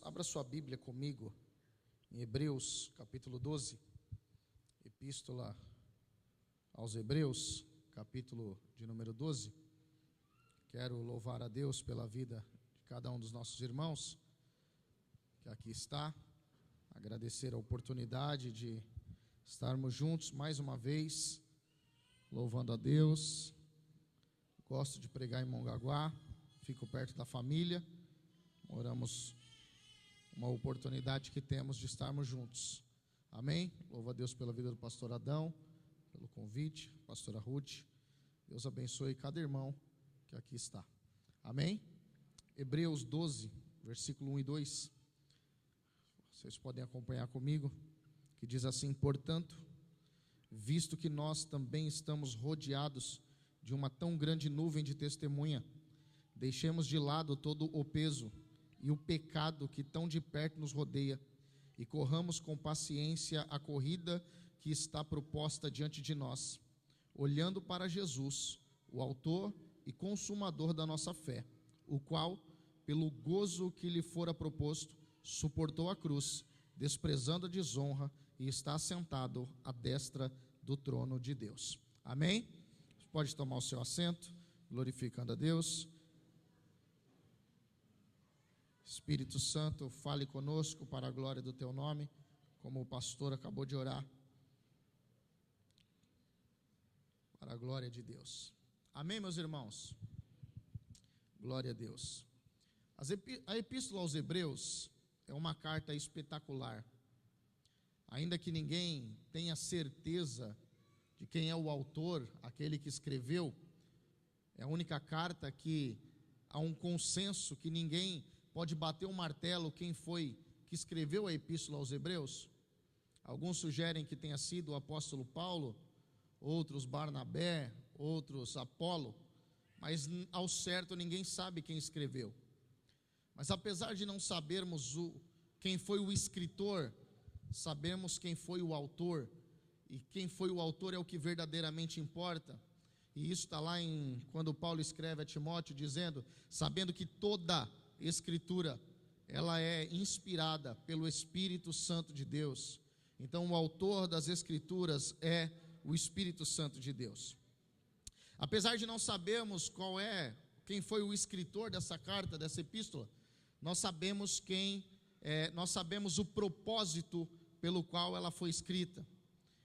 abra sua Bíblia comigo em Hebreus, capítulo 12, Epístola aos Hebreus, capítulo de número 12. Quero louvar a Deus pela vida de cada um dos nossos irmãos que aqui está, agradecer a oportunidade de estarmos juntos mais uma vez, louvando a Deus. Gosto de pregar em Mongaguá, fico perto da família, oramos uma oportunidade que temos de estarmos juntos. Amém? Louvo a Deus pela vida do pastor Adão, pelo convite, pastora Ruth. Deus abençoe cada irmão que aqui está. Amém? Hebreus 12, versículo 1 e 2. Vocês podem acompanhar comigo, que diz assim: portanto, visto que nós também estamos rodeados de uma tão grande nuvem de testemunha, deixemos de lado todo o peso e o pecado que tão de perto nos rodeia, e corramos com paciência a corrida que está proposta diante de nós, olhando para Jesus, o autor e consumador da nossa fé, o qual, pelo gozo que lhe fora proposto, suportou a cruz, desprezando a desonra, e está assentado à destra do trono de Deus. Amém? Pode tomar o seu assento, glorificando a Deus. Espírito Santo, fale conosco para a glória do teu nome, como o pastor acabou de orar, para a glória de Deus. Amém, meus irmãos? Glória a Deus. A Epístola aos Hebreus é uma carta espetacular. Ainda que ninguém tenha certeza de quem é o autor, aquele que escreveu, é a única carta que há um consenso que ninguém pode bater o martelo quem foi que escreveu a Epístola aos Hebreus. Alguns sugerem que tenha sido o apóstolo Paulo, outros Barnabé, outros Apolo, mas ao certo ninguém sabe quem escreveu. Mas apesar de não sabermos quem foi o escritor, sabemos quem foi o autor, e quem foi o autor é o que verdadeiramente importa. E isso está lá quando Paulo escreve a Timóteo, dizendo, sabendo que toda Escritura, ela é inspirada pelo Espírito Santo de Deus. Então o autor das Escrituras é o Espírito Santo de Deus. Apesar de não sabermos quem foi o escritor dessa carta, dessa epístola, nós sabemos nós sabemos o propósito pelo qual ela foi escrita.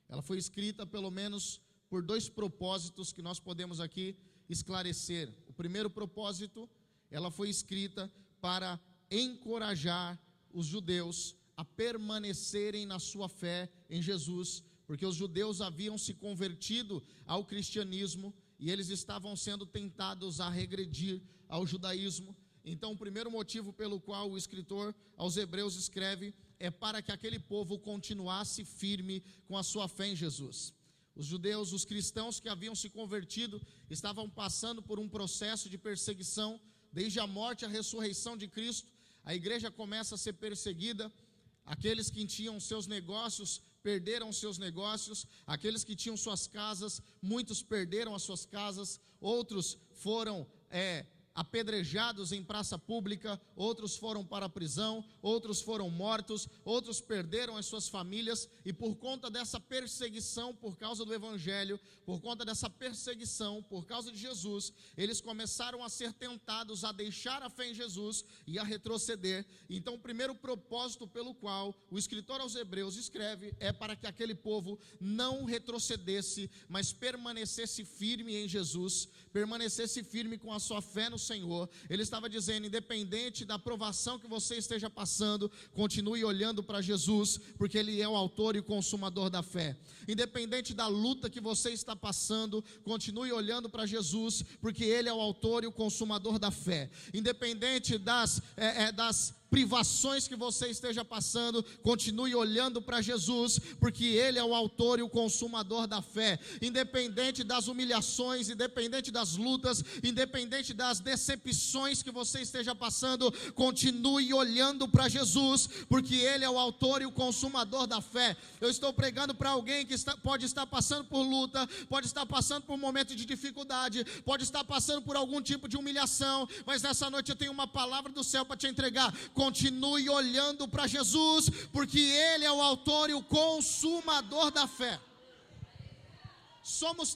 Ela foi escrita pelo menos por dois propósitos que nós podemos aqui esclarecer. O primeiro propósito, ela foi escrita para encorajar os judeus a permanecerem na sua fé em Jesus, porque os judeus haviam se convertido ao cristianismo e eles estavam sendo tentados a regredir ao judaísmo. Então, o primeiro motivo pelo qual o escritor aos Hebreus escreve é para que aquele povo continuasse firme com a sua fé em Jesus. Os judeus, os cristãos que haviam se convertido, estavam passando por um processo de perseguição, desde a morte e a ressurreição de Cristo. A igreja começa a ser perseguida. Aqueles que tinham seus negócios, perderam seus negócios. Aqueles que tinham suas casas, muitos perderam as suas casas. Outros foram apedrejados em praça pública, outros foram para a prisão, outros foram mortos, outros perderam as suas famílias, e por conta dessa perseguição, por causa do Evangelho, por conta dessa perseguição, por causa de Jesus, eles começaram a ser tentados a deixar a fé em Jesus e a retroceder. Então o primeiro propósito pelo qual o escritor aos Hebreus escreve é para que aquele povo não retrocedesse, mas permanecesse firme em Jesus, permanecesse firme com a sua fé no Senhor. Ele estava dizendo, independente da provação que você esteja passando, continue olhando para Jesus, porque Ele é o autor e o consumador da fé. Independente da luta que você está passando, continue olhando para Jesus, porque Ele é o autor e o consumador da fé. Independente das privações que você esteja passando, continue olhando para Jesus, porque Ele é o autor e o consumador da fé. Independente das humilhações, independente das lutas, independente das decepções que você esteja passando, continue olhando para Jesus, porque Ele é o autor e o consumador da fé. Eu estou pregando para alguém que pode estar passando por luta, pode estar passando por um momento de dificuldade, pode estar passando por algum tipo de humilhação, mas nessa noite eu tenho uma palavra do céu para te entregar. continue olhando para Jesus, porque Ele é o autor e o consumador da fé. Somos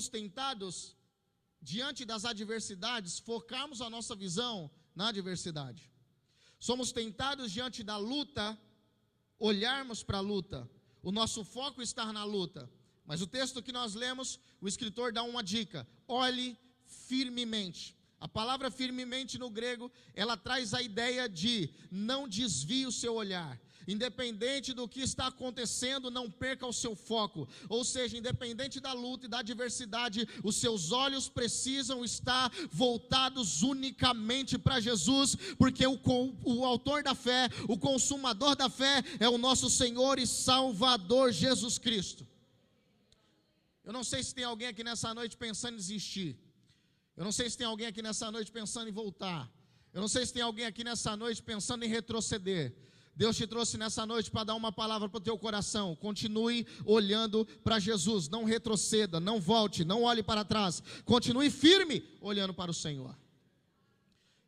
tentados diante das adversidades, focarmos a nossa visão na adversidade. Somos tentados diante da luta, olharmos para a luta, o nosso foco está na luta. Mas o texto que nós lemos, o escritor dá uma dica: olhe firmemente. A palavra firmemente no grego, ela traz a ideia de não desvie o seu olhar. Independente do que está acontecendo, não perca o seu foco. Ou seja, independente da luta e da adversidade, os seus olhos precisam estar voltados unicamente para Jesus, porque o autor da fé, o consumador da fé, é o nosso Senhor e Salvador Jesus Cristo. Eu não sei se tem alguém aqui nessa noite pensando em desistir. Eu não sei se tem alguém aqui nessa noite pensando em voltar. Eu não sei se tem alguém aqui nessa noite pensando em retroceder. Deus te trouxe nessa noite para dar uma palavra para o teu coração. Continue olhando para Jesus, não retroceda, não volte, não olhe para trás. Continue firme olhando para o Senhor.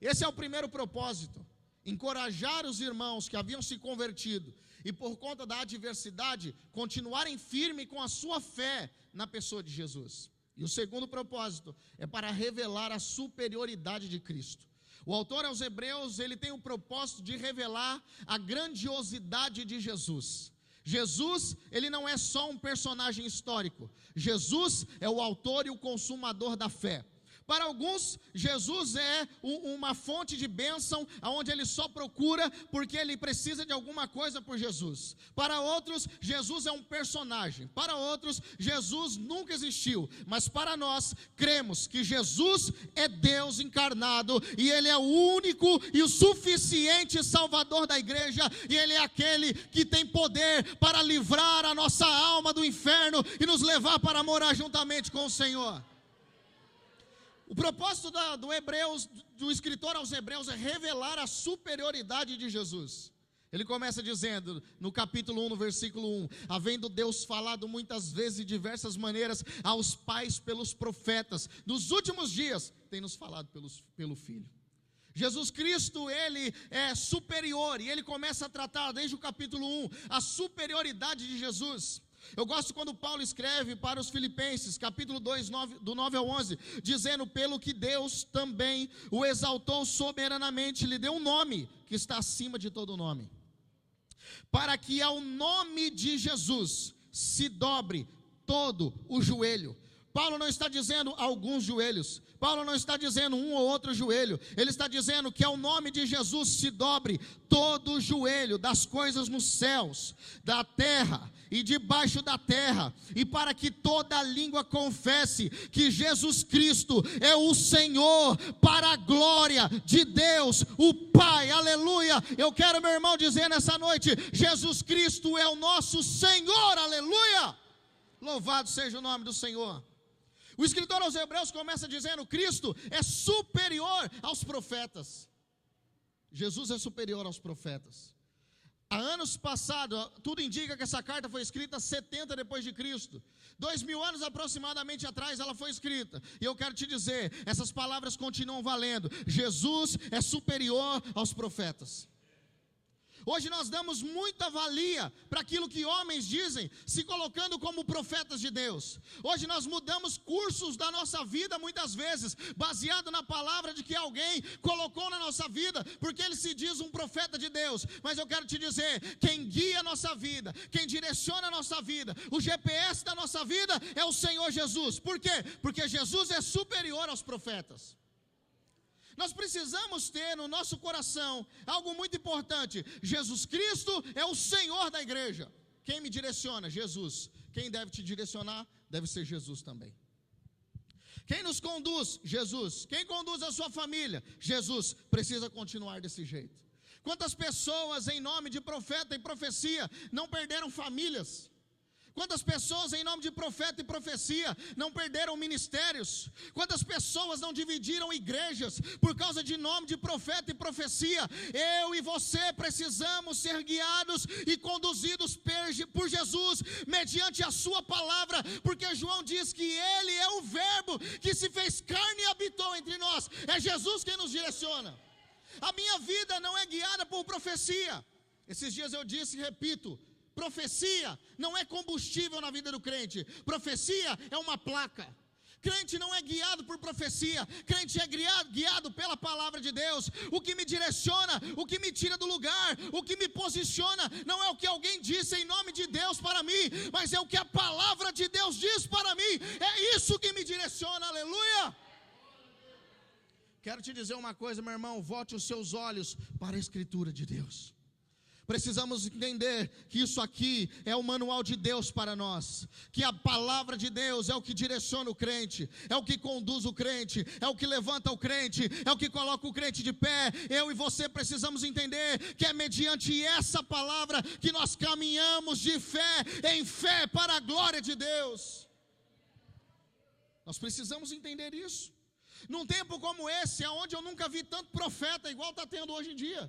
Esse é o primeiro propósito: encorajar os irmãos que haviam se convertido e por conta da adversidade, continuarem firmes com a sua fé na pessoa de Jesus. E o segundo propósito é para revelar a superioridade de Cristo. O autor aos Hebreus, ele tem o propósito de revelar a grandiosidade de Jesus. Jesus, ele não é só um personagem histórico. Jesus é o autor e o consumador da fé. Para alguns, Jesus é uma fonte de bênção, onde ele só procura porque ele precisa de alguma coisa por Jesus. Para outros, Jesus é um personagem. Para outros, Jesus nunca existiu. Mas para nós, cremos que Jesus é Deus encarnado, e Ele é o único e o suficiente Salvador da igreja, e Ele é aquele que tem poder para livrar a nossa alma do inferno e nos levar para morar juntamente com o Senhor. O propósito do escritor aos Hebreus é revelar a superioridade de Jesus. Ele começa dizendo, no capítulo 1, no versículo 1, havendo Deus falado muitas vezes e diversas maneiras aos pais pelos profetas, nos últimos dias tem nos falado pelo Filho. Jesus Cristo, Ele é superior, e Ele começa a tratar desde o capítulo 1, a superioridade de Jesus. Eu gosto quando Paulo escreve para os Filipenses, capítulo 2, do 9 ao 11, dizendo: pelo que Deus também o exaltou soberanamente, lhe deu um nome que está acima de todo nome, para que ao nome de Jesus se dobre todo o joelho. Paulo não está dizendo alguns joelhos, Paulo não está dizendo um ou outro joelho, ele está dizendo que ao nome de Jesus se dobre todo o joelho das coisas nos céus, da terra e debaixo da terra, e para que toda língua confesse que Jesus Cristo é o Senhor, para a glória de Deus o Pai. Aleluia! Eu quero, meu irmão, dizer nessa noite: Jesus Cristo é o nosso Senhor. Aleluia! Louvado seja o nome do Senhor. O escritor aos Hebreus começa dizendo: Cristo é superior aos profetas. Jesus é superior aos profetas. Há anos passados, tudo indica que essa carta foi escrita 70 depois de Cristo. 2000 anos aproximadamente atrás ela foi escrita. E eu quero te dizer, essas palavras continuam valendo. Jesus é superior aos profetas. Hoje nós damos muita valia para aquilo que homens dizem, se colocando como profetas de Deus. Hoje nós mudamos cursos da nossa vida muitas vezes, baseado na palavra de que alguém colocou na nossa vida, porque ele se diz um profeta de Deus. Mas eu quero te dizer, quem guia a nossa vida, quem direciona a nossa vida, o GPS da nossa vida é o Senhor Jesus. Por quê? Porque Jesus é superior aos profetas. Nós precisamos ter no nosso coração algo muito importante: Jesus Cristo é o Senhor da igreja. Quem me direciona? Jesus. Quem deve te direcionar? Deve ser Jesus também. Quem nos conduz? Jesus. Quem conduz a sua família? Jesus. Precisa continuar desse jeito. Quantas pessoas em nome de profeta e profecia não perderam famílias? Quantas pessoas em nome de profeta e profecia não perderam ministérios? Quantas pessoas não dividiram igrejas por causa de nome de profeta e profecia? Eu e você precisamos ser guiados e conduzidos por Jesus, mediante a sua palavra, porque João diz que Ele é o verbo que se fez carne e habitou entre nós. É Jesus quem nos direciona. A minha vida não é guiada por profecia. Esses dias eu disse e repito: profecia não é combustível na vida do crente. Profecia é uma placa. Crente não é guiado por profecia, crente é guiado pela palavra de Deus. O que me direciona, o que me tira do lugar, o que me posiciona, não é o que alguém disse em nome de Deus para mim, mas é o que a palavra de Deus diz para mim. É isso que me direciona, aleluia. Quero te dizer uma coisa, meu irmão: volte os seus olhos para a Escritura de Deus. Precisamos entender que isso aqui é o manual de Deus para nós, que a palavra de Deus é o que direciona o crente, é o que conduz o crente, é o que levanta o crente, é o que coloca o crente de pé. Eu e você precisamos entender que é mediante essa palavra que nós caminhamos de fé em fé para a glória de Deus. Nós precisamos entender isso. Num tempo como esse, onde eu nunca vi tanto profeta igual está tendo hoje em dia.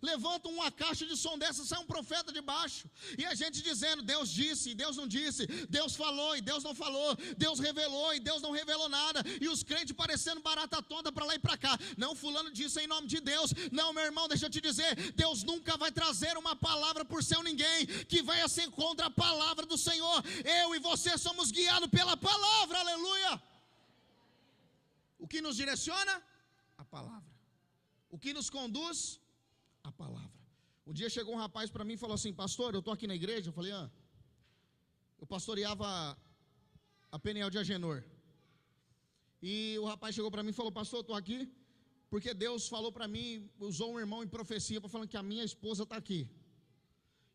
Levanta uma caixa de som dessa, sai um profeta de baixo, e a gente dizendo: Deus disse e Deus não disse, Deus falou e Deus não falou, Deus revelou e Deus não revelou nada, e os crentes parecendo barata tonta para lá e para cá. Não, fulano disse em nome de Deus. Não, meu irmão, deixa eu te dizer: Deus nunca vai trazer uma palavra por seu ninguém que venha ser contra a palavra do Senhor. Eu e você somos guiados pela palavra, aleluia. O que nos direciona? A palavra. O que nos conduz? A palavra. Um dia chegou um rapaz para mim e falou assim: pastor, eu estou aqui na igreja. Eu falei: eu pastoreava a Peniel de Agenor. E o rapaz chegou para mim e falou: pastor, eu estou aqui porque Deus falou para mim, usou um irmão em profecia para falar que a minha esposa está aqui.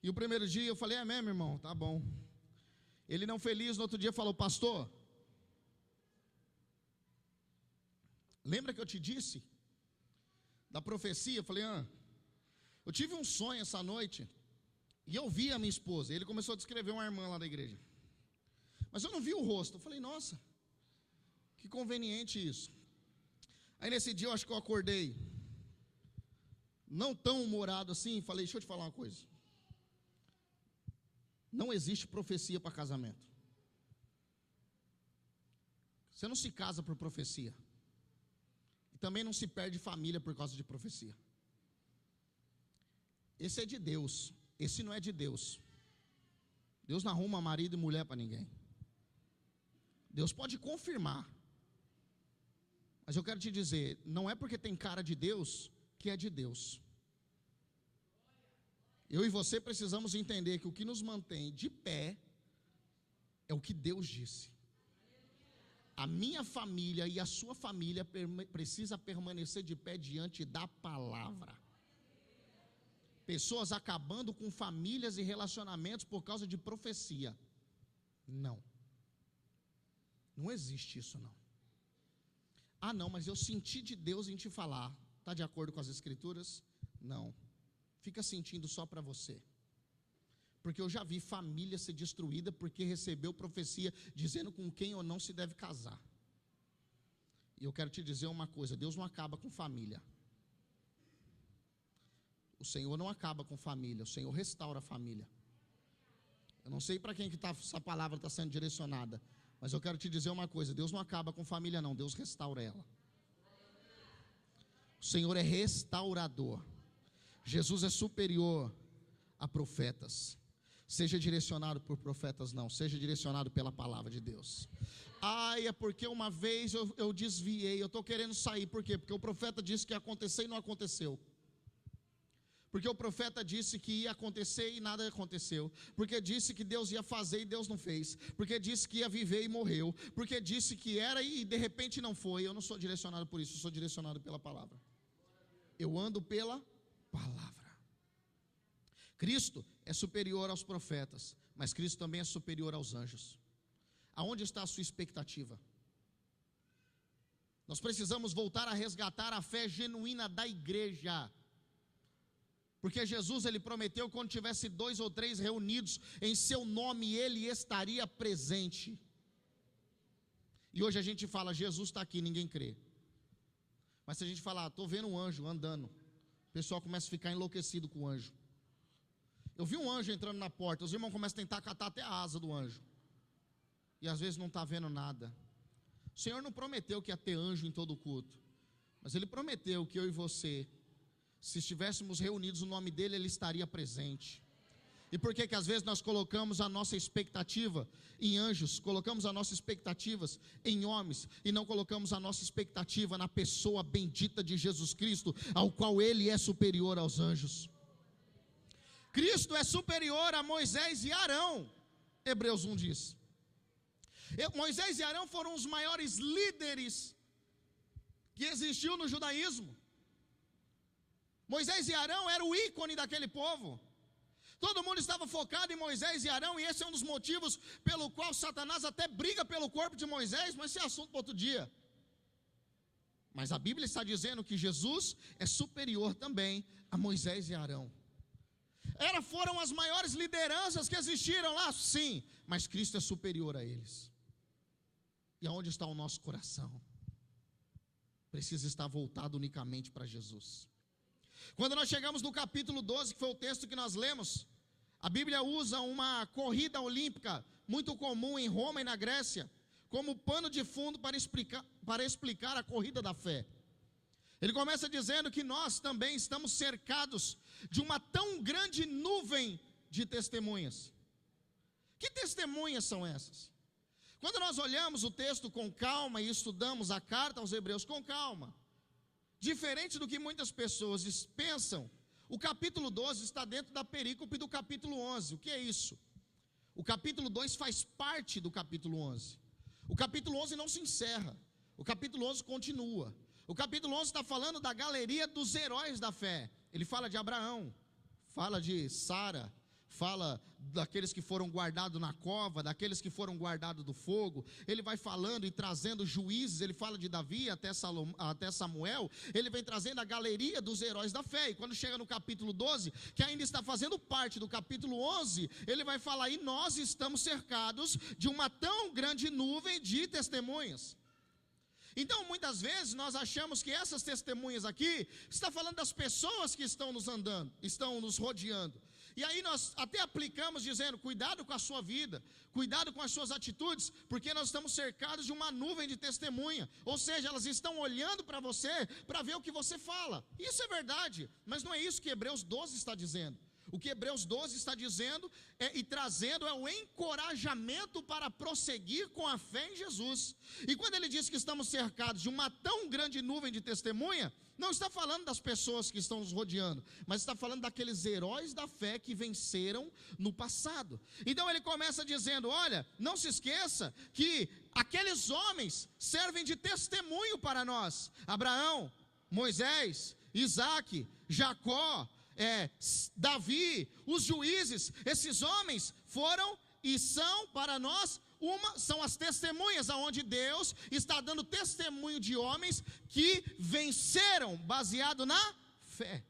E o primeiro dia eu falei: é mesmo, irmão? Tá bom. Ele não feliz, no outro dia falou: pastor, lembra que eu te disse da profecia? Eu falei: eu tive um sonho essa noite, e eu vi a minha esposa. Ele começou a descrever uma irmã lá da igreja, mas eu não vi o rosto. Eu falei: nossa, que conveniente isso. Aí nesse dia eu acho que eu acordei não tão humorado assim. Falei: deixa eu te falar uma coisa, não existe profecia para casamento. Você não se casa por profecia, e também não se perde família por causa de profecia. Esse é de Deus, esse não é de Deus. Deus não arruma marido e mulher para ninguém. Deus pode confirmar, mas eu quero te dizer: não é porque tem cara de Deus que é de Deus. Eu e você precisamos entender que o que nos mantém de pé é o que Deus disse. A minha família e a sua família precisa permanecer de pé diante da palavra. Pessoas acabando com famílias e relacionamentos por causa de profecia. Não. Não existe isso, não. Ah, não, mas eu senti de Deus em te falar. Está de acordo com as escrituras? Não. Fica sentindo só para você. Porque eu já vi família ser destruída porque recebeu profecia dizendo com quem ou não se deve casar. E eu quero te dizer uma coisa: Deus não acaba com família. O Senhor não acaba com família, o Senhor restaura a família. Eu não sei para quem que essa palavra está sendo direcionada, mas eu quero te dizer uma coisa: Deus não acaba com família não, Deus restaura ela. O Senhor é restaurador. Jesus é superior a profetas. Seja direcionado por profetas não, seja direcionado pela palavra de Deus. É porque uma vez eu desviei, eu estou querendo sair. Por quê? Porque o profeta disse que ia acontecer e não aconteceu. Porque o profeta disse que ia acontecer e nada aconteceu. Porque disse que Deus ia fazer e Deus não fez. Porque disse que ia viver e morreu. Porque disse que era e de repente não foi. Eu não sou direcionado por isso, eu sou direcionado pela palavra. Eu ando pela palavra. Cristo é superior aos profetas, mas Cristo também é superior aos anjos. Aonde está a sua expectativa? Nós precisamos voltar a resgatar a fé genuína da igreja. Porque Jesus, ele prometeu que quando tivesse 2 ou 3 reunidos em seu nome, ele estaria presente. E hoje a gente fala: Jesus está aqui, ninguém crê. Mas se a gente falar: estou vendo um anjo andando, o pessoal começa a ficar enlouquecido com o anjo. Eu vi um anjo entrando na porta, os irmãos começam a tentar catar até a asa do anjo. E às vezes não está vendo nada. O Senhor não prometeu que ia ter anjo em todo o culto, mas Ele prometeu que eu e você Se estivéssemos reunidos, o nome dele, ele estaria presente. E por que às vezes nós colocamos a nossa expectativa em anjos, colocamos as nossas expectativas em homens, e não colocamos a nossa expectativa na pessoa bendita de Jesus Cristo, ao qual ele é superior aos anjos? Cristo é superior a Moisés e Arão, Hebreus 1 diz. Moisés e Arão foram os maiores líderes que existiu no judaísmo. Moisés e Arão eram o ícone daquele povo. Todo mundo estava focado em Moisés e Arão, e esse é um dos motivos pelo qual Satanás até briga pelo corpo de Moisés, mas esse é assunto para outro dia. Mas a Bíblia está dizendo que Jesus é superior também a Moisés e Arão. Foram as maiores lideranças que existiram lá, sim, mas Cristo é superior a eles. E aonde está o nosso coração? Precisa estar voltado unicamente para Jesus. Quando nós chegamos no capítulo 12, que foi o texto que nós lemos, a Bíblia usa uma corrida olímpica muito comum em Roma e na Grécia, como pano de fundo para explicar a corrida da fé. Ele começa dizendo que nós também estamos cercados de uma tão grande nuvem de testemunhas. Que testemunhas são essas? Quando nós olhamos o texto com calma e estudamos a carta aos Hebreus com calma, diferente do que muitas pessoas pensam, o capítulo 12 está dentro da perícope do capítulo 11. O que é isso? O capítulo 2 faz parte do capítulo 11. O capítulo 11 não se encerra, o capítulo 11 continua. O capítulo 11 está falando da galeria dos heróis da fé. Ele fala de Abraão, fala de Sara, fala daqueles que foram guardados na cova, daqueles que foram guardados do fogo. Ele vai falando e trazendo juízes. Ele fala de Davi até Samuel. Ele vem trazendo a galeria dos heróis da fé. E quando chega no capítulo 12, que ainda está fazendo parte do capítulo 11, ele vai falar: e nós estamos cercados de uma tão grande nuvem de testemunhas. Então, muitas vezes, nós achamos que essas testemunhas aqui está falando das pessoas que estão estão nos rodeando. E aí nós até aplicamos dizendo: cuidado com a sua vida, cuidado com as suas atitudes, porque nós estamos cercados de uma nuvem de testemunha. Ou seja, elas estão olhando para você, para ver o que você fala. Isso é verdade, mas não é isso que Hebreus 12 está dizendo. O que Hebreus 12 está dizendo e trazendo é o encorajamento para prosseguir com a fé em Jesus. E quando ele diz que estamos cercados de uma tão grande nuvem de testemunha, não está falando das pessoas que estão nos rodeando, mas está falando daqueles heróis da fé que venceram no passado. Então ele começa dizendo: olha, não se esqueça que aqueles homens servem de testemunho para nós. Abraão, Moisés, Isaque, Jacó, Davi, os juízes, esses homens foram e são para nós são as testemunhas, aonde Deus está dando testemunho de homens que venceram baseado na fé.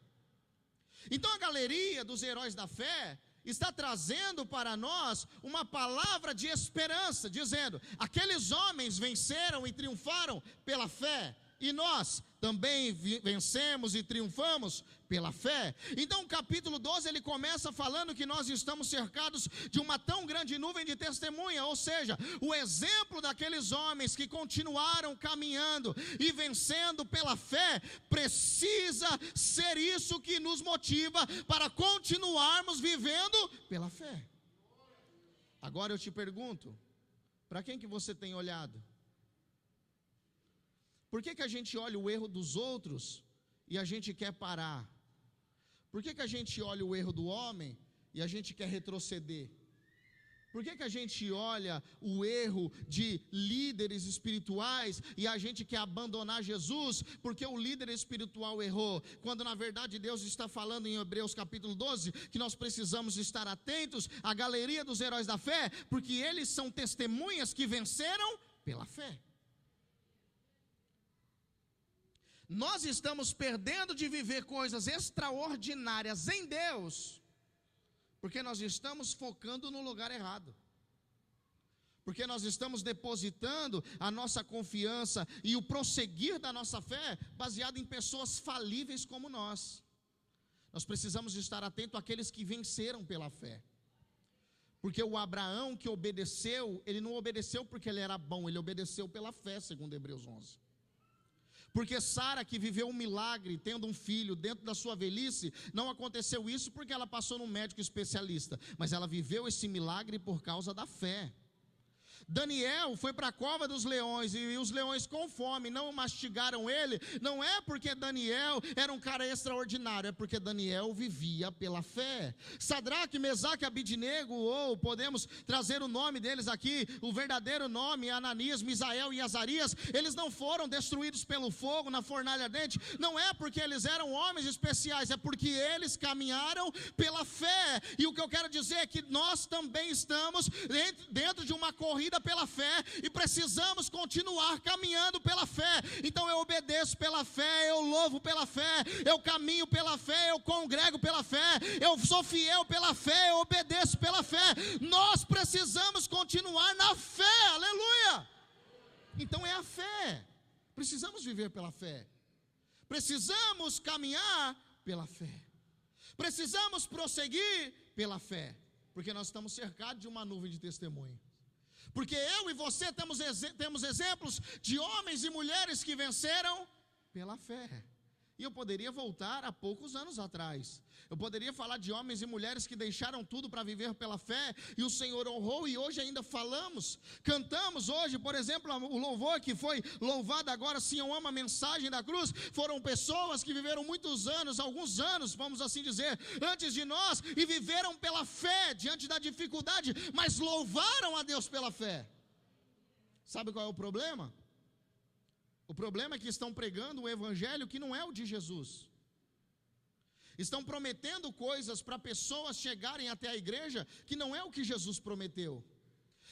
Então a galeria dos heróis da fé está trazendo para nós uma palavra de esperança, dizendo: aqueles homens venceram e triunfaram pela fé, e nós também vencemos e triunfamos pela fé. Então o capítulo 12 ele começa falando que nós estamos cercados de uma tão grande nuvem de testemunha, ou seja, o exemplo daqueles homens que continuaram caminhando e vencendo pela fé, precisa ser isso que nos motiva para continuarmos vivendo pela fé. Agora eu te pergunto, para quem que você tem olhado? Por que a gente olha o erro dos outros e a gente quer parar? Por que a gente olha o erro do homem e a gente quer retroceder? Por que a gente olha o erro de líderes espirituais e a gente quer abandonar Jesus porque o líder espiritual errou? Quando na verdade Deus está falando em Hebreus capítulo 12 que nós precisamos estar atentos à galeria dos heróis da fé, porque eles são testemunhas que venceram pela fé. Nós estamos perdendo de viver coisas extraordinárias em Deus, porque nós estamos focando no lugar errado. Porque nós estamos depositando a nossa confiança e o prosseguir da nossa fé baseado em pessoas falíveis como nós. Nós precisamos estar atento àqueles que venceram pela fé. Porque o Abraão que obedeceu, ele não obedeceu porque ele era bom, ele obedeceu pela fé, segundo Hebreus 11. Porque Sara, que viveu um milagre, tendo um filho dentro da sua velhice, não aconteceu isso porque ela passou num médico especialista, mas ela viveu esse milagre por causa da fé. Daniel foi para a cova dos leões, e os leões com fome não mastigaram ele, não é porque Daniel era um cara extraordinário, é porque Daniel vivia pela fé. Sadraque, Mesaque e Abidnego, ou podemos trazer o nome deles aqui, o verdadeiro nome, Ananias, Misael e Azarias, eles não foram destruídos pelo fogo na fornalha ardente, não é porque eles eram homens especiais, é porque eles caminharam pela fé. E o que eu quero dizer é que nós também estamos dentro de uma corrida pela fé, e precisamos continuar caminhando pela fé. Então eu obedeço pela fé, eu louvo pela fé, eu caminho pela fé, eu congrego pela fé, eu sou fiel pela fé, eu obedeço pela fé. Nós precisamos continuar na fé, aleluia. Então é a fé, precisamos viver pela fé, precisamos caminhar pela fé, precisamos prosseguir pela fé, porque nós estamos cercados de uma nuvem de testemunho. Porque eu e você temos exemplos de homens e mulheres que venceram pela fé. E eu poderia voltar a poucos anos atrás. Eu poderia falar de homens e mulheres que deixaram tudo para viver pela fé, e o Senhor honrou, e hoje ainda falamos, cantamos hoje, por exemplo, o louvor que foi louvado agora, sim, eu amo a mensagem da cruz. Foram pessoas que viveram muitos anos, alguns anos, vamos assim dizer, antes de nós, e viveram pela fé, diante da dificuldade, mas louvaram a Deus pela fé. Sabe qual é o problema? O problema é que estão pregando um evangelho que não é o de Jesus. Estão prometendo coisas para pessoas chegarem até a igreja que não é o que Jesus prometeu.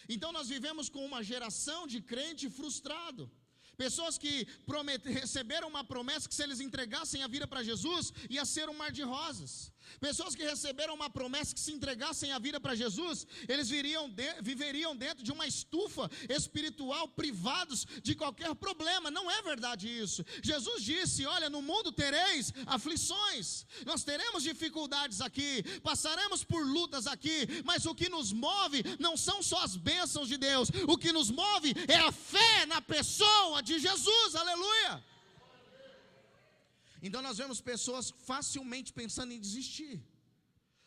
Então nós vivemos com uma geração de crente frustrado. Pessoas que receberam uma promessa que se eles entregassem a vida para Jesus, ia ser um mar de rosas. Pessoas que receberam uma promessa que se entregassem a vida para Jesus, eles viveriam dentro de uma estufa espiritual, privados de qualquer problema. Não é verdade isso. Jesus disse: olha, no mundo tereis aflições, nós teremos dificuldades aqui, passaremos por lutas aqui, mas o que nos move não são só as bênçãos de Deus, o que nos move é a fé na pessoa de Jesus, aleluia. Então nós vemos pessoas facilmente pensando em desistir,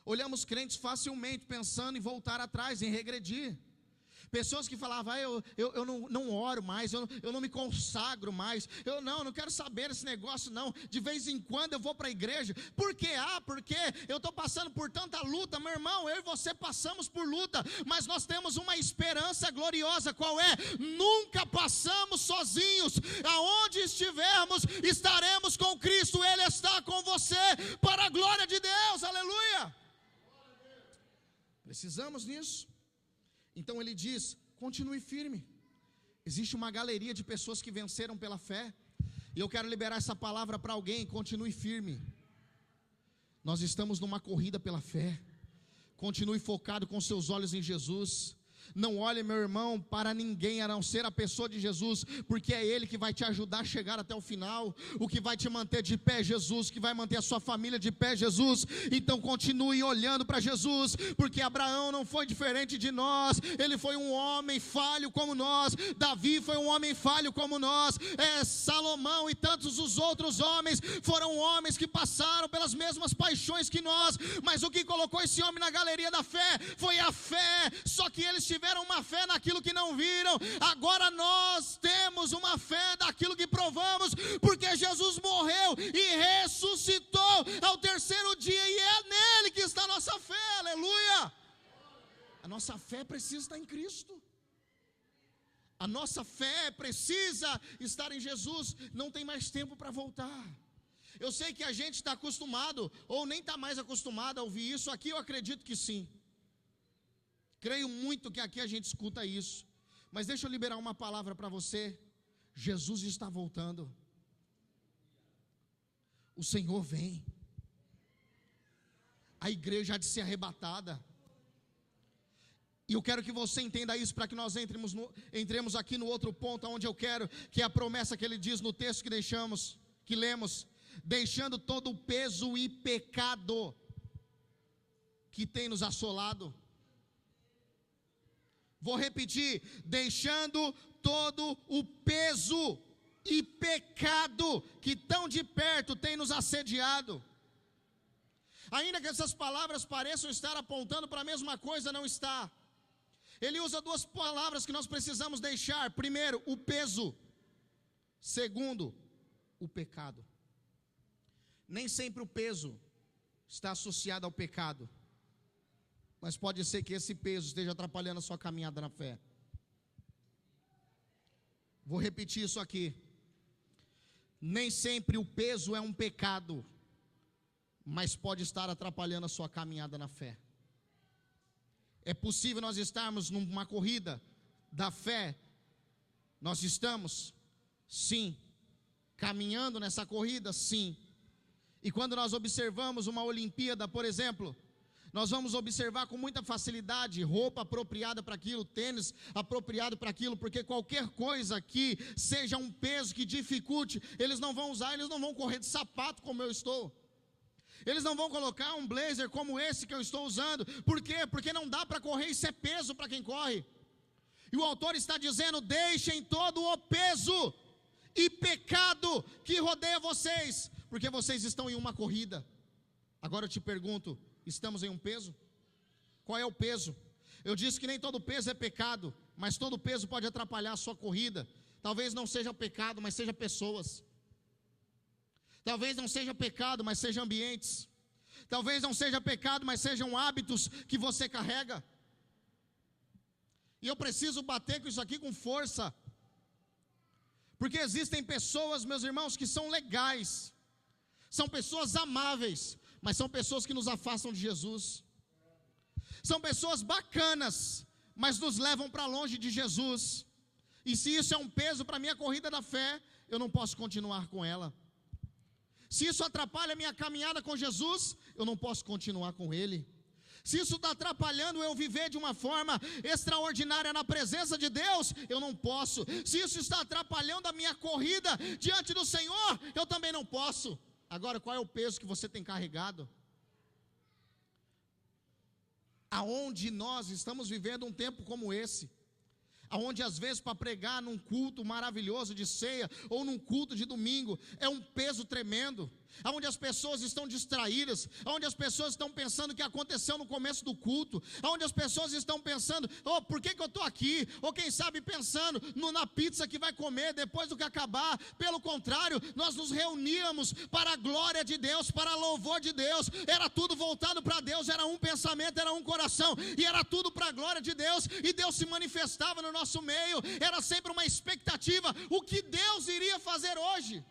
olhamos crentes facilmente pensando em voltar atrás, em regredir. Pessoas que falavam: eu não oro mais, eu não me consagro mais, eu não quero saber desse negócio não, de vez em quando eu vou para a igreja. Por quê? Porque eu estou passando por tanta luta. Meu irmão, eu e você passamos por luta, mas nós temos uma esperança gloriosa. Qual é? Nunca passamos sozinhos, aonde estivermos, estaremos com Cristo, Ele está com você, para a glória de Deus, aleluia. Precisamos nisso. Então ele diz: continue firme. Existe uma galeria de pessoas que venceram pela fé, e eu quero liberar essa palavra para alguém: continue firme. Nós estamos numa corrida pela fé. Continue focado com seus olhos em Jesus. Não olhe, meu irmão, para ninguém a não ser a pessoa de Jesus, porque é Ele que vai te ajudar a chegar até o final. O que vai te manter de pé é Jesus, o que vai manter a sua família de pé é Jesus. Então continue olhando para Jesus, porque Abraão não foi diferente de nós, ele foi um homem falho como nós. Davi foi um homem falho como nós. Salomão e tantos os outros homens foram homens que passaram pelas mesmas paixões que nós, mas o que colocou esse homem na galeria da fé foi a fé. Só que eles tiveram uma fé naquilo que não viram. Agora nós temos uma fé daquilo que provamos, porque Jesus morreu e ressuscitou ao terceiro dia, e é nele que está a nossa fé, aleluia. A nossa fé precisa estar em Cristo, a nossa fé precisa estar em Jesus. Não tem mais tempo para voltar. Eu sei que a gente está acostumado, ou nem está mais acostumado a ouvir isso. Aqui eu acredito que sim, creio muito que aqui a gente escuta isso, mas deixa eu liberar uma palavra para você. Jesus está voltando, o Senhor vem, a igreja há de ser arrebatada, e eu quero que você entenda isso, para que nós entremos aqui no outro ponto, onde eu quero, que é a promessa que ele diz no texto que lemos: deixando todo o peso e pecado que tem nos assolado. Vou repetir: deixando todo o peso e pecado que tão de perto tem nos assediado. Ainda que essas palavras pareçam estar apontando para a mesma coisa, não está. Ele usa duas palavras que nós precisamos deixar. Primeiro, o peso. Segundo, o pecado. Nem sempre o peso está associado ao pecado, mas pode ser que esse peso esteja atrapalhando a sua caminhada na fé. Vou repetir isso aqui. Nem sempre o peso é um pecado, mas pode estar atrapalhando a sua caminhada na fé. É possível nós estarmos numa corrida da fé. Nós estamos, sim. Caminhando nessa corrida, sim. E quando nós observamos uma Olimpíada, por exemplo, nós vamos observar com muita facilidade roupa apropriada para aquilo, tênis apropriado para aquilo, porque qualquer coisa que seja um peso que dificulte, eles não vão usar, eles não vão correr de sapato como eu estou. Eles não vão colocar um blazer como esse que eu estou usando. Por quê? Porque não dá para correr, isso é peso para quem corre. E o autor está dizendo: deixem todo o peso e pecado que rodeia vocês, porque vocês estão em uma corrida. Agora eu te pergunto, estamos em um peso? Qual é o peso? Eu disse que nem todo peso é pecado, mas todo peso pode atrapalhar a sua corrida. Talvez não seja pecado, mas seja pessoas. Talvez não seja pecado, mas seja ambientes. Talvez não seja pecado, mas sejam hábitos que você carrega. E eu preciso bater com isso aqui com força, porque existem pessoas, meus irmãos, que são legais, são pessoas amáveis, mas são pessoas que nos afastam de Jesus. São pessoas bacanas, mas nos levam para longe de Jesus. E se isso é um peso para a minha corrida da fé, eu não posso continuar com ela. Se isso atrapalha a minha caminhada com Jesus, eu não posso continuar com Ele. Se isso está atrapalhando eu viver de uma forma extraordinária na presença de Deus, eu não posso. Se isso está atrapalhando a minha corrida diante do Senhor, eu também não posso. Agora, qual é o peso que você tem carregado? Aonde nós estamos vivendo um tempo como esse, aonde às vezes para pregar num culto maravilhoso de ceia, ou num culto de domingo, é um peso tremendo, aonde as pessoas estão distraídas, aonde as pessoas estão pensando o que aconteceu no começo do culto, aonde as pessoas estão pensando, por que eu estou aqui? Ou quem sabe pensando na pizza que vai comer depois do que acabar. Pelo contrário, nós nos reuníamos para a glória de Deus, para louvor de Deus, era tudo voltado para Deus, era um pensamento, era um coração, e era tudo para a glória de Deus, e Deus se manifestava no nosso meio, era sempre uma expectativa, o que Deus iria fazer hoje.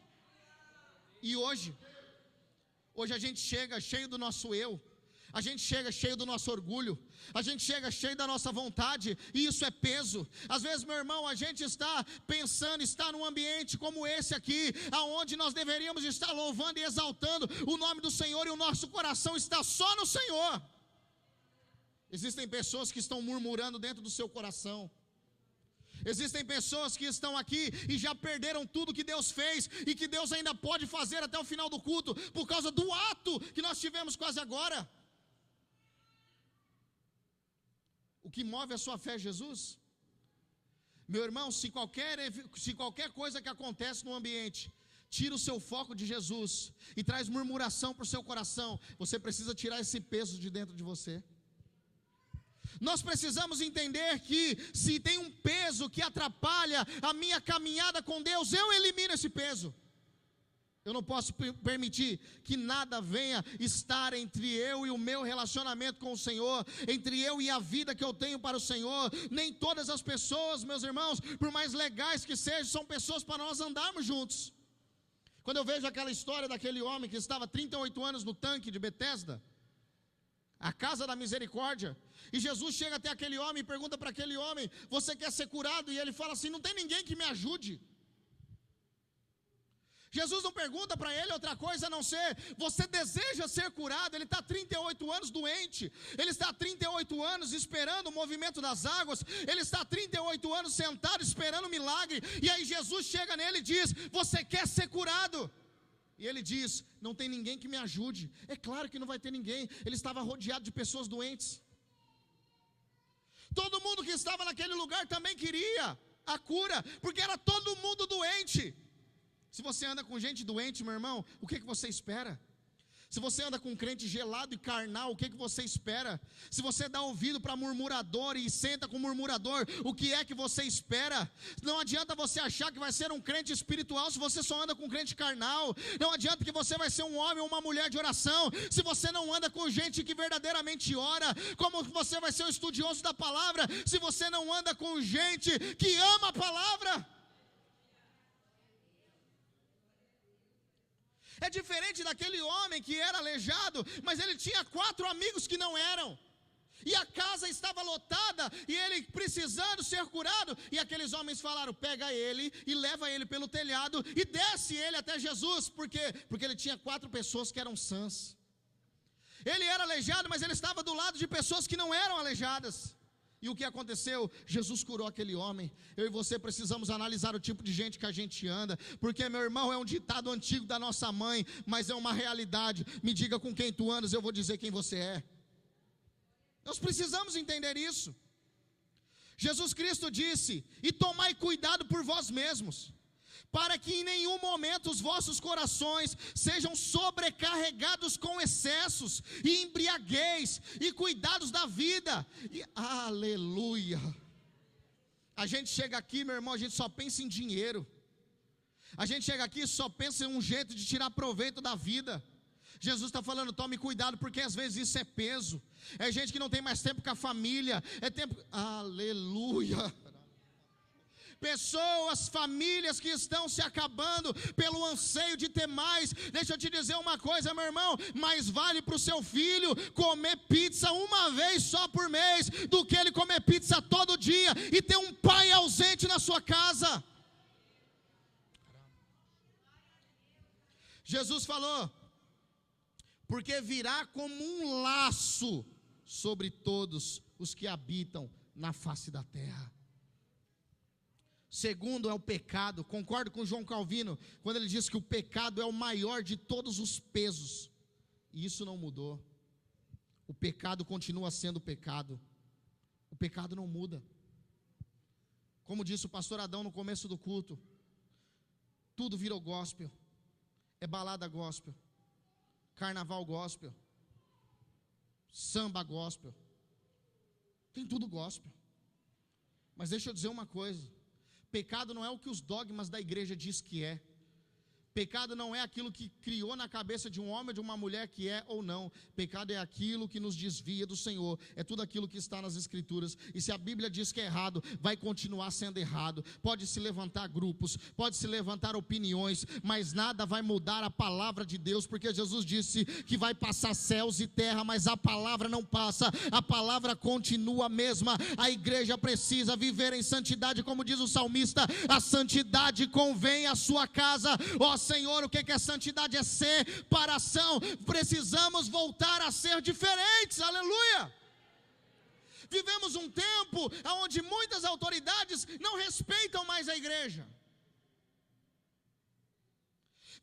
E hoje a gente chega cheio do nosso eu, a gente chega cheio do nosso orgulho, a gente chega cheio da nossa vontade, e isso é peso. Às vezes, meu irmão, a gente está pensando, está num ambiente como esse aqui, aonde nós deveríamos estar louvando e exaltando o nome do Senhor, e o nosso coração está só no Senhor. Existem pessoas que estão murmurando dentro do seu coração. Existem pessoas que estão aqui e já perderam tudo que Deus fez, e que Deus ainda pode fazer até o final do culto, por causa do ato que nós tivemos quase agora. O que move a sua fé é Jesus. Meu irmão, se qualquer coisa que acontece no ambiente tira o seu foco de Jesus e traz murmuração para o seu coração, você precisa tirar esse peso de dentro de você. Nós precisamos entender que se tem um peso que atrapalha a minha caminhada com Deus, eu elimino esse peso. Eu não posso permitir que nada venha estar entre eu e o meu relacionamento com o Senhor, entre eu e a vida que eu tenho para o Senhor. Nem todas as pessoas, meus irmãos, por mais legais que sejam, são pessoas para nós andarmos juntos. Quando eu vejo aquela história daquele homem que estava 38 anos no tanque de Betesda, a casa da misericórdia, e Jesus chega até aquele homem e pergunta para aquele homem: você quer ser curado? E ele fala assim: não tem ninguém que me ajude. Jesus não pergunta para ele outra coisa a não ser: você deseja ser curado? Ele está 38 anos doente, ele está 38 anos esperando o movimento das águas, ele está 38 anos sentado esperando o milagre, e aí Jesus chega nele e diz: você quer ser curado? E ele diz: não tem ninguém que me ajude. É claro que não vai ter ninguém, ele estava rodeado de pessoas doentes. Todo mundo que estava naquele lugar também queria a cura, porque era todo mundo doente. Se você anda com gente doente, meu irmão, o que você espera? Se você anda com um crente gelado e carnal, o que você espera? Se você dá ouvido para murmurador e senta com murmurador, o que é que você espera? Não adianta você achar que vai ser um crente espiritual se você só anda com um crente carnal. Não adianta que você vai ser um homem ou uma mulher de oração se você não anda com gente que verdadeiramente ora. Como você vai ser um estudioso da palavra se você não anda com gente que ama a palavra? É diferente daquele homem que era aleijado, mas ele tinha 4 amigos que não eram. E a casa estava lotada, e ele precisando ser curado. E aqueles homens falaram: pega ele e leva ele pelo telhado e desce ele até Jesus. Por quê? Porque ele tinha 4 pessoas que eram sãs. Ele era aleijado, mas ele estava do lado de pessoas que não eram aleijadas. E o que aconteceu? Jesus curou aquele homem. Eu e você precisamos analisar o tipo de gente que a gente anda, porque, meu irmão, é um ditado antigo da nossa mãe, mas é uma realidade. Me diga com quem tu andas, eu vou dizer quem você é. Nós precisamos entender isso. Jesus Cristo disse: e tomai cuidado por vós mesmos, para que em nenhum momento os vossos corações sejam sobrecarregados com excessos e embriaguez e cuidados da vida. E, aleluia! A gente chega aqui, meu irmão, a gente só pensa em dinheiro. A gente chega aqui e só pensa em um jeito de tirar proveito da vida. Jesus está falando: tome cuidado, porque às vezes isso é peso. É gente que não tem mais tempo com a família. É tempo, aleluia! Pessoas, famílias que estão se acabando pelo anseio de ter mais. Deixa eu te dizer uma coisa, meu irmão: mais vale para o seu filho comer pizza uma vez só por mês, do que ele comer pizza todo dia e ter um pai ausente na sua casa. Jesus falou: porque virá como um laço sobre todos os que habitam na face da terra. Segundo é o pecado. Concordo com João Calvino quando ele diz que o pecado é o maior de todos os pesos, e isso não mudou. O pecado continua sendo pecado. O pecado não muda. Como disse o pastor Adão no começo do culto, tudo virou gospel. É balada gospel, carnaval gospel, samba gospel, tem tudo gospel. Mas deixa eu dizer uma coisa: pecado não é o que os dogmas da igreja diz que é. Pecado não é aquilo que criou na cabeça de um homem ou de uma mulher que é ou não. Pecado é aquilo que nos desvia do Senhor. É tudo aquilo que está nas Escrituras. E se a Bíblia diz que é errado, vai continuar sendo errado. Pode se levantar grupos, pode se levantar opiniões, mas nada vai mudar a palavra de Deus, porque Jesus disse que vai passar céus e terra, mas a palavra não passa. A palavra continua a mesma. A igreja precisa viver em santidade, como diz o salmista: a santidade convém à sua casa. Ó Senhor, o que é santidade? É separação. Precisamos voltar a ser diferentes, aleluia. Vivemos um tempo onde muitas autoridades não respeitam mais a igreja.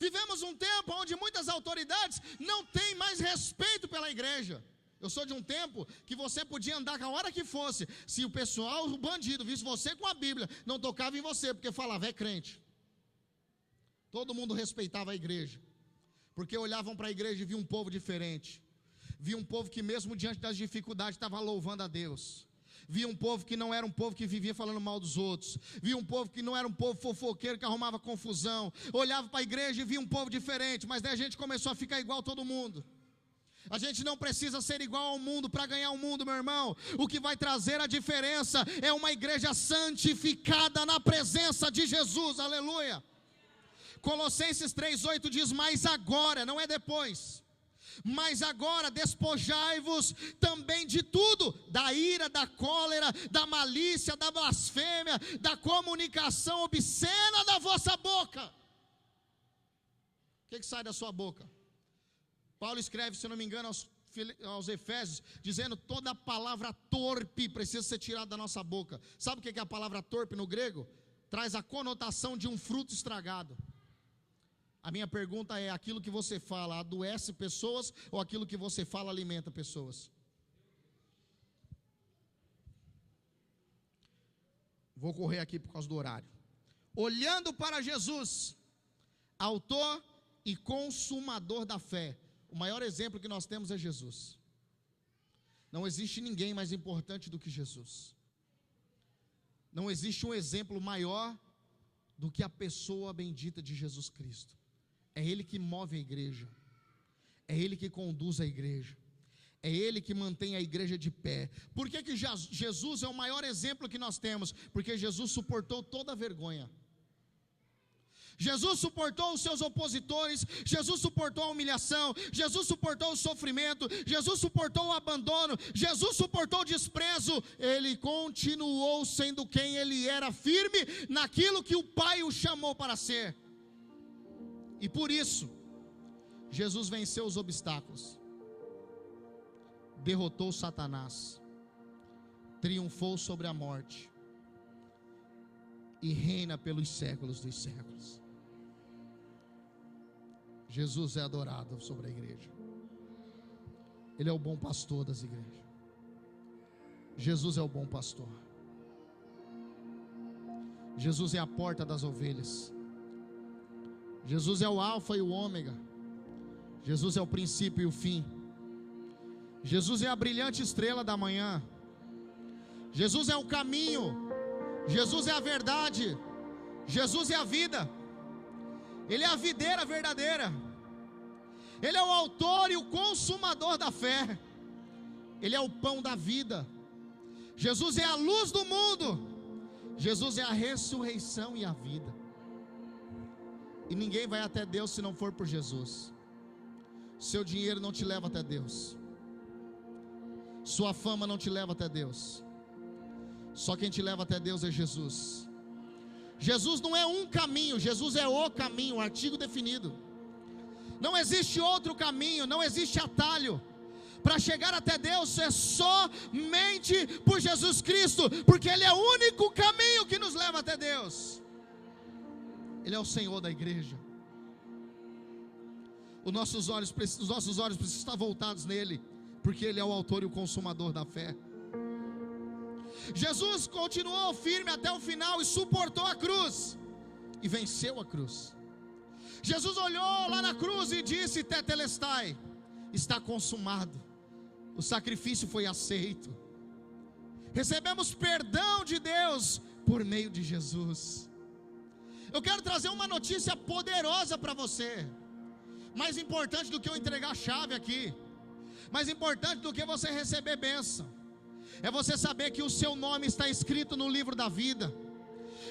Vivemos um tempo onde muitas autoridades não têm mais respeito pela igreja. Eu sou de um tempo que você podia andar a hora que fosse, se o pessoal, o bandido, visse você com a Bíblia, não tocava em você, porque falava: é crente. Todo mundo respeitava a igreja, porque olhavam para a igreja e viam um povo diferente. Via um povo que mesmo diante das dificuldades estava louvando a Deus. Via um povo que não era um povo que vivia falando mal dos outros. Via um povo que não era um povo fofoqueiro que arrumava confusão. Olhava para a igreja e via um povo diferente. Mas daí a gente começou a ficar igual a todo mundo. A gente não precisa ser igual ao mundo para ganhar o mundo, meu irmão. O que vai trazer a diferença é uma igreja santificada na presença de Jesus, aleluia. Colossenses 3,8 diz: mas agora, não é depois, mas agora despojai-vos também de tudo: da ira, da cólera, da malícia, da blasfêmia, da comunicação obscena da vossa boca. O que sai da sua boca? Paulo escreve, se não me engano, aos Efésios, dizendo: toda palavra torpe precisa ser tirada da nossa boca. Sabe o que é a palavra torpe no grego? Traz a conotação de um fruto estragado. A minha pergunta é: aquilo que você fala adoece pessoas, ou aquilo que você fala alimenta pessoas? Vou correr aqui por causa do horário. Olhando para Jesus, autor e consumador da fé. O maior exemplo que nós temos é Jesus. Não existe ninguém mais importante do que Jesus. Não existe um exemplo maior do que a pessoa bendita de Jesus Cristo. É Ele que move a igreja, é Ele que conduz a igreja, é Ele que mantém a igreja de pé. Por que Jesus é o maior exemplo que nós temos? Porque Jesus suportou toda a vergonha. Jesus suportou os seus opositores, Jesus suportou a humilhação, Jesus suportou o sofrimento, Jesus suportou o abandono, Jesus suportou o desprezo. Ele continuou sendo quem Ele era, firme naquilo que o Pai o chamou para ser. E por isso, Jesus venceu os obstáculos, derrotou Satanás, triunfou sobre a morte e reina pelos séculos dos séculos. Jesus é adorado sobre a igreja. Ele é o bom pastor das igrejas. Jesus é o bom pastor. Jesus é a porta das ovelhas. Jesus é o alfa e o ômega. Jesus é o princípio e o fim. Jesus é a brilhante estrela da manhã. Jesus é o caminho. Jesus é a verdade. Jesus é a vida. Ele é a videira verdadeira. Ele é o autor e o consumador da fé. Ele é o pão da vida. Jesus é a luz do mundo. Jesus é a ressurreição e a vida. E ninguém vai até Deus se não for por Jesus. Seu dinheiro não te leva até Deus. Sua fama não te leva até Deus. Só quem te leva até Deus é Jesus. Jesus não é um caminho, Jesus é o caminho, artigo definido. Não existe outro caminho, não existe atalho. Para chegar até Deus é somente por Jesus Cristo, porque Ele é o único caminho que nos leva até Deus. Ele é o Senhor da igreja. Os nossos olhos precisam estar voltados nele, porque Ele é o autor e o consumador da fé. Jesus continuou firme até o final e suportou a cruz e venceu a cruz. Jesus olhou lá na cruz e disse: Tetelestai, está consumado. O sacrifício foi aceito. Recebemos perdão de Deus por meio de Jesus. Eu quero trazer uma notícia poderosa para você. Mais importante do que eu entregar a chave aqui, mais importante do que você receber bênção, é você saber que o seu nome está escrito no livro da vida.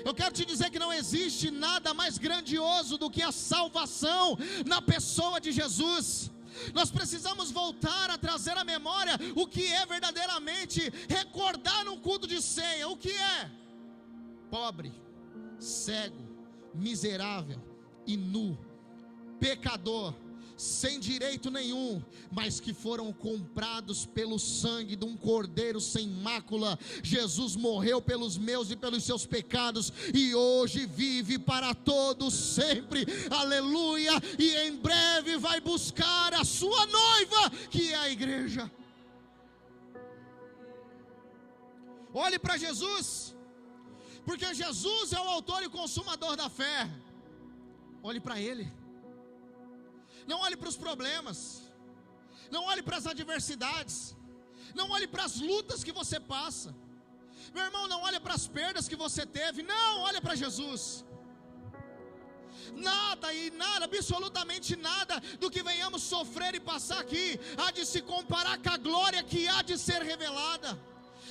Eu quero te dizer que não existe nada mais grandioso do que a salvação na pessoa de Jesus. Nós precisamos voltar a trazer à memória o que é verdadeiramente recordar num culto de ceia. O que é? Pobre, cego, miserável e nu, pecador, sem direito nenhum, mas que foram comprados pelo sangue de um cordeiro sem mácula. Jesus morreu pelos meus e pelos seus pecados, e hoje vive para todos sempre, aleluia, e em breve vai buscar a sua noiva, que é a igreja. Olhe para Jesus, porque Jesus é o autor e consumador da fé. Olhe para Ele. Não olhe para os problemas, não olhe para as adversidades, não olhe para as lutas que você passa, meu irmão, não olhe para as perdas que você teve, não, olhe para Jesus. Nada e nada, absolutamente nada do que venhamos sofrer e passar aqui há de se comparar com a glória que há de ser revelada.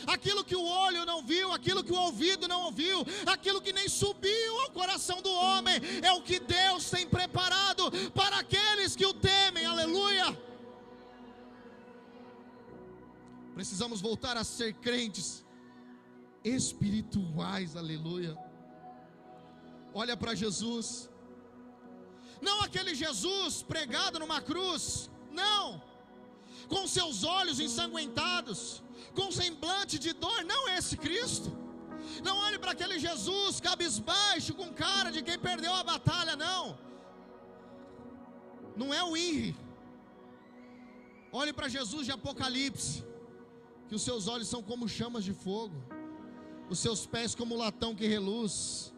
Aquilo que o olho não viu, aquilo que o ouvido não ouviu, aquilo que nem subiu ao coração do homem, é o que Deus tem preparado para aqueles que o temem, aleluia. Precisamos voltar a ser crentes espirituais, aleluia. Olha para Jesus, não aquele Jesus pregado numa cruz, não, com seus olhos ensanguentados, com semblante de dor, não é esse Cristo. Não olhe para aquele Jesus cabisbaixo, com cara de quem perdeu a batalha, não. Não é o INRI. Olhe para Jesus de Apocalipse, que os seus olhos são como chamas de fogo, os seus pés como latão que reluz.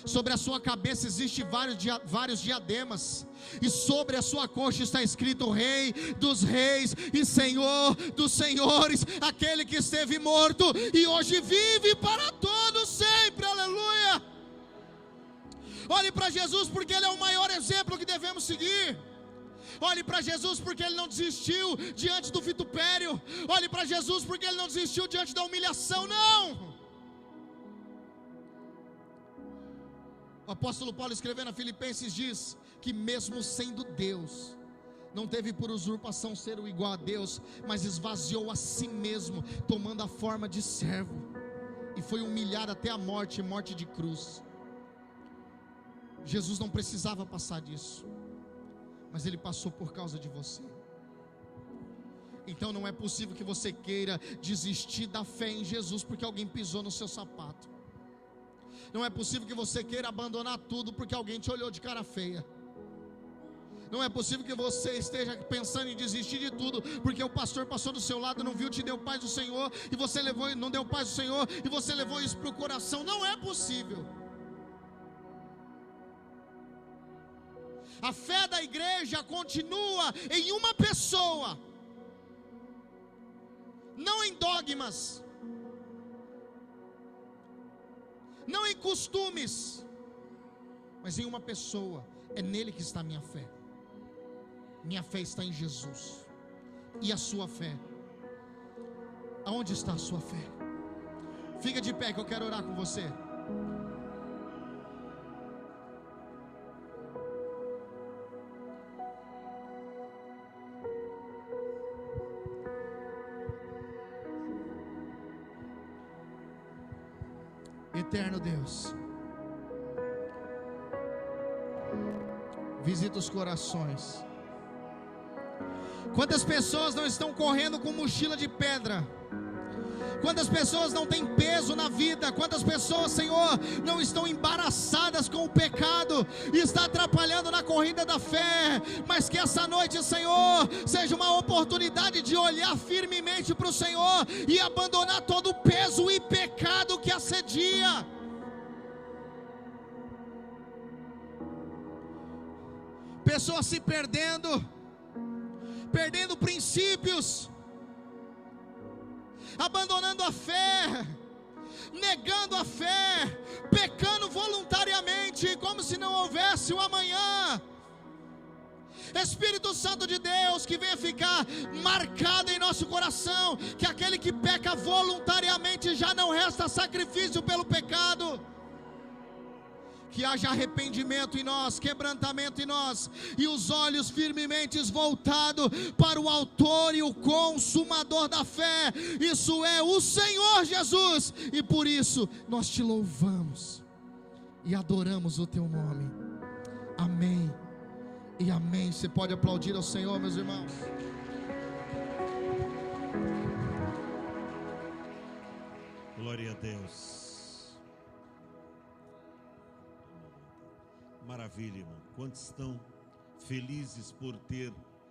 Sobre a sua cabeça existe vários diademas, e sobre a sua coxa está escrito Rei dos Reis e Senhor dos Senhores, aquele que esteve morto e hoje vive para todos sempre. Aleluia. Olhe para Jesus, porque Ele é o maior exemplo que devemos seguir. Olhe para Jesus, porque Ele não desistiu diante do vitupério. Olhe para Jesus, porque Ele não desistiu diante da humilhação. Não. O apóstolo Paulo, escrevendo a Filipenses, diz que mesmo sendo Deus, não teve por usurpação ser o igual a Deus, mas esvaziou a si mesmo, tomando a forma de servo, e foi humilhado até a morte, morte de cruz. Jesus não precisava passar disso, mas Ele passou por causa de você. Então não é possível que você queira desistir da fé em Jesus porque alguém pisou no seu sapato. Não é possível que você queira abandonar tudo porque alguém te olhou de cara feia. Não é possível que você esteja pensando em desistir de tudo porque o pastor passou do seu lado, não viu, te deu paz do Senhor, e você levou, não deu paz do Senhor, e você levou isso para o coração. Não é possível. A fé da igreja continua em uma pessoa, não em dogmas, não em costumes, mas em uma pessoa. É nele que está a minha fé. Minha fé está em Jesus. E a sua fé? Aonde está a sua fé? Fica de pé que eu quero orar com você. Eterno Deus, visita os corações. Quantas pessoas não estão correndo com mochila de pedra? Quantas pessoas não têm peso na vida? Quantas pessoas, Senhor, não estão embaraçadas com o pecado e está atrapalhando na corrida da fé? Mas que essa noite, Senhor, seja uma oportunidade de olhar firmemente para o Senhor e abandonar todo o peso e pecado que assedia. Pessoas se perdendo princípios, abandonando a fé, negando a fé, pecando voluntariamente, como se não houvesse o amanhã. Espírito Santo de Deus, que venha ficar marcado em nosso coração, que aquele que peca voluntariamente já não resta sacrifício pelo pecado. Que haja arrependimento em nós, quebrantamento em nós, e os olhos firmemente voltados para o autor e o consumador da fé. Isso é o Senhor Jesus, e por isso nós te louvamos e adoramos o teu nome. Amém e amém. Você pode aplaudir ao Senhor, meus irmãos. Glória a Deus. Maravilha, irmão. Quantos estão felizes por ter